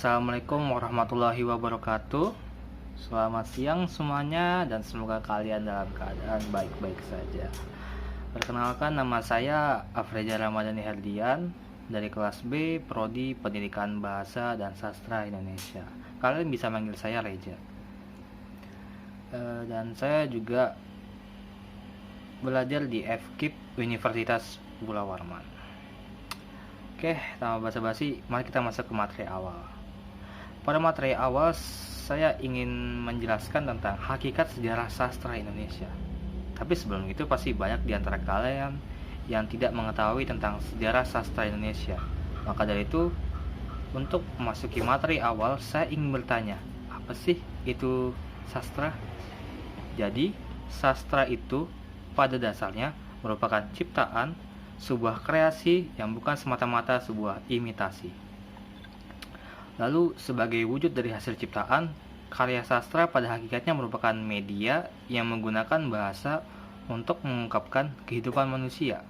Assalamualaikum warahmatullahi wabarakatuh. Selamat siang semuanya dan semoga kalian dalam keadaan baik-baik saja. Perkenalkan, nama saya Afreja Ramadhani Herdian dari kelas B Prodi Pendidikan Bahasa dan Sastra Indonesia. Kalian bisa manggil saya Reja. Dan saya juga belajar di FKIP Universitas Bula Warman. Oke, tanpa basa-basi, mari kita masuk ke materi awal. Pada materi awal, saya ingin menjelaskan tentang hakikat sejarah sastra Indonesia. Tapi sebelum itu, pasti banyak di antara kalian yang tidak mengetahui tentang sejarah sastra Indonesia. Maka dari itu, untuk memasuki materi awal, saya ingin bertanya, apa sih itu sastra? Jadi, sastra itu pada dasarnya merupakan ciptaan, sebuah kreasi yang bukan semata-mata sebuah imitasi. Lalu, sebagai wujud dari hasil ciptaan, karya sastra pada hakikatnya merupakan media yang menggunakan bahasa untuk mengungkapkan kehidupan manusia.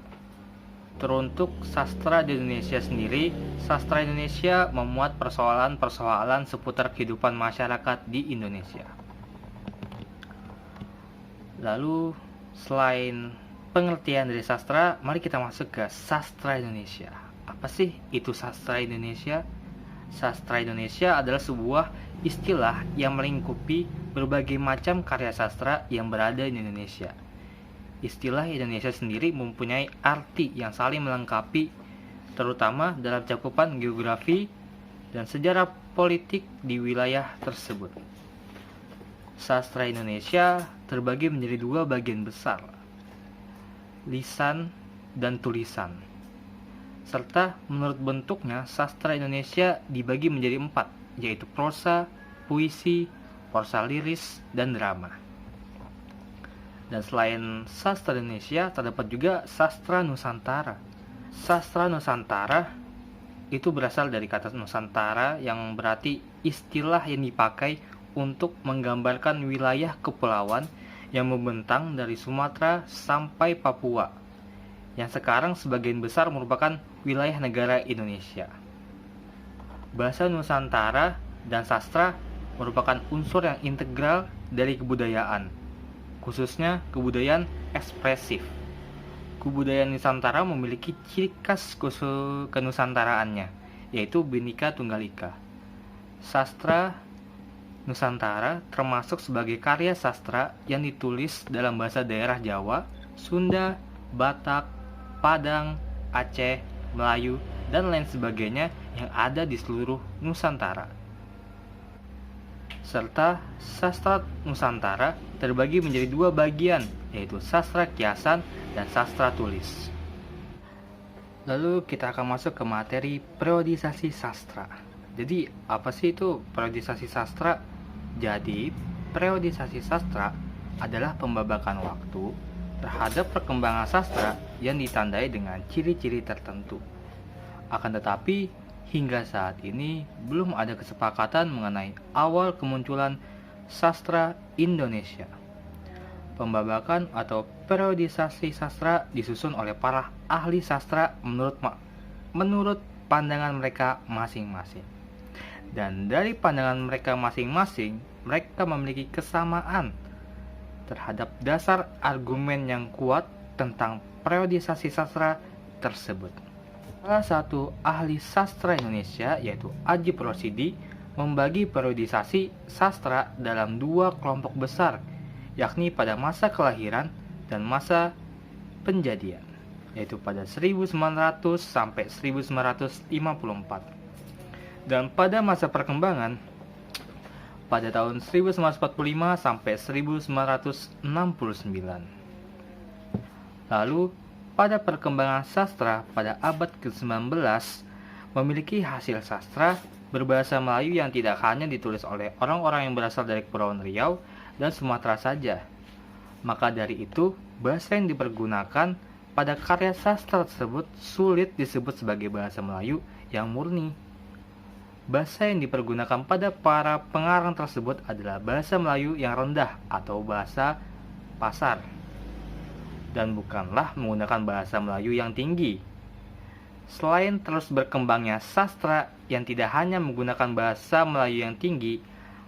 Teruntuk sastra di Indonesia sendiri, sastra Indonesia memuat persoalan-persoalan seputar kehidupan masyarakat di Indonesia. Lalu, selain pengertian dari sastra, mari kita masuk ke sastra Indonesia. Apa sih itu sastra Indonesia? Sastra Indonesia adalah sebuah istilah yang melingkupi berbagai macam karya sastra yang berada di Indonesia. Istilah Indonesia sendiri mempunyai arti yang saling melengkapi, terutama dalam cakupan geografi dan sejarah politik di wilayah tersebut. Sastra Indonesia terbagi menjadi dua bagian besar, lisan dan tulisan. Serta menurut bentuknya, sastra Indonesia dibagi menjadi 4, yaitu prosa, puisi, prosa liris, dan drama. Dan selain sastra Indonesia, terdapat juga sastra Nusantara. Sastra Nusantara itu berasal dari kata Nusantara yang berarti istilah yang dipakai untuk menggambarkan wilayah kepulauan yang membentang dari Sumatera sampai Papua, yang sekarang sebagian besar merupakan wilayah negara Indonesia. Bahasa Nusantara dan sastra merupakan unsur yang integral dari kebudayaan, khususnya kebudayaan ekspresif. Kebudayaan Nusantara memiliki ciri khas kenusantaraannya, yaitu Bhinneka Tunggal Ika. Sastra Nusantara termasuk sebagai karya sastra yang ditulis dalam bahasa daerah Jawa, Sunda, Batak, Padang, Aceh, Melayu, dan lain sebagainya yang ada di seluruh Nusantara. Serta sastra Nusantara terbagi menjadi dua bagian, yaitu sastra kiasan dan sastra tulis. Lalu kita akan masuk ke materi periodisasi sastra. Jadi, apa sih itu periodisasi sastra? Jadi, periodisasi sastra adalah pembabakan waktu terhadap perkembangan sastra yang ditandai dengan ciri-ciri tertentu. Akan tetapi, hingga saat ini belum ada kesepakatan mengenai awal kemunculan sastra Indonesia. Pembabakan atau periodisasi sastra disusun oleh para ahli sastra menurut pandangan mereka masing-masing. Dan dari pandangan mereka masing-masing, mereka memiliki kesamaan terhadap dasar argumen yang kuat tentang periodisasi sastra tersebut. Salah satu ahli sastra Indonesia, yaitu Adjib Rosidi, membagi periodisasi sastra dalam dua kelompok besar, yakni pada masa kelahiran dan masa penjadian, yaitu pada 1900 sampai 1954. Dan pada masa perkembangan, pada tahun 1945 sampai 1969. Lalu, pada perkembangan sastra pada abad ke-19, memiliki hasil sastra berbahasa Melayu yang tidak hanya ditulis oleh orang-orang yang berasal dari Kepulauan Riau dan Sumatera saja. Maka dari itu, bahasa yang dipergunakan pada karya sastra tersebut sulit disebut sebagai bahasa Melayu yang murni. Bahasa yang dipergunakan pada para pengarang tersebut adalah bahasa Melayu yang rendah atau bahasa pasar, dan bukanlah menggunakan bahasa Melayu yang tinggi. Selain terus berkembangnya sastra yang tidak hanya menggunakan bahasa Melayu yang tinggi,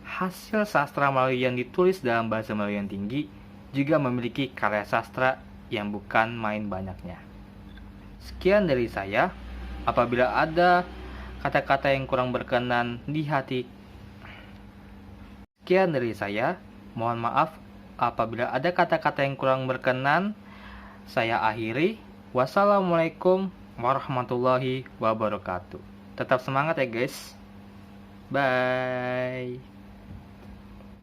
hasil sastra Melayu yang ditulis dalam bahasa Melayu yang tinggi juga memiliki karya sastra yang bukan main banyaknya. Sekian dari saya. Apabila ada kata-kata yang kurang berkenan di hati, sekian dari saya. Mohon maaf apabila ada kata-kata yang kurang berkenan. Saya akhiri. Wassalamualaikum warahmatullahi wabarakatuh. Tetap semangat ya guys. Bye.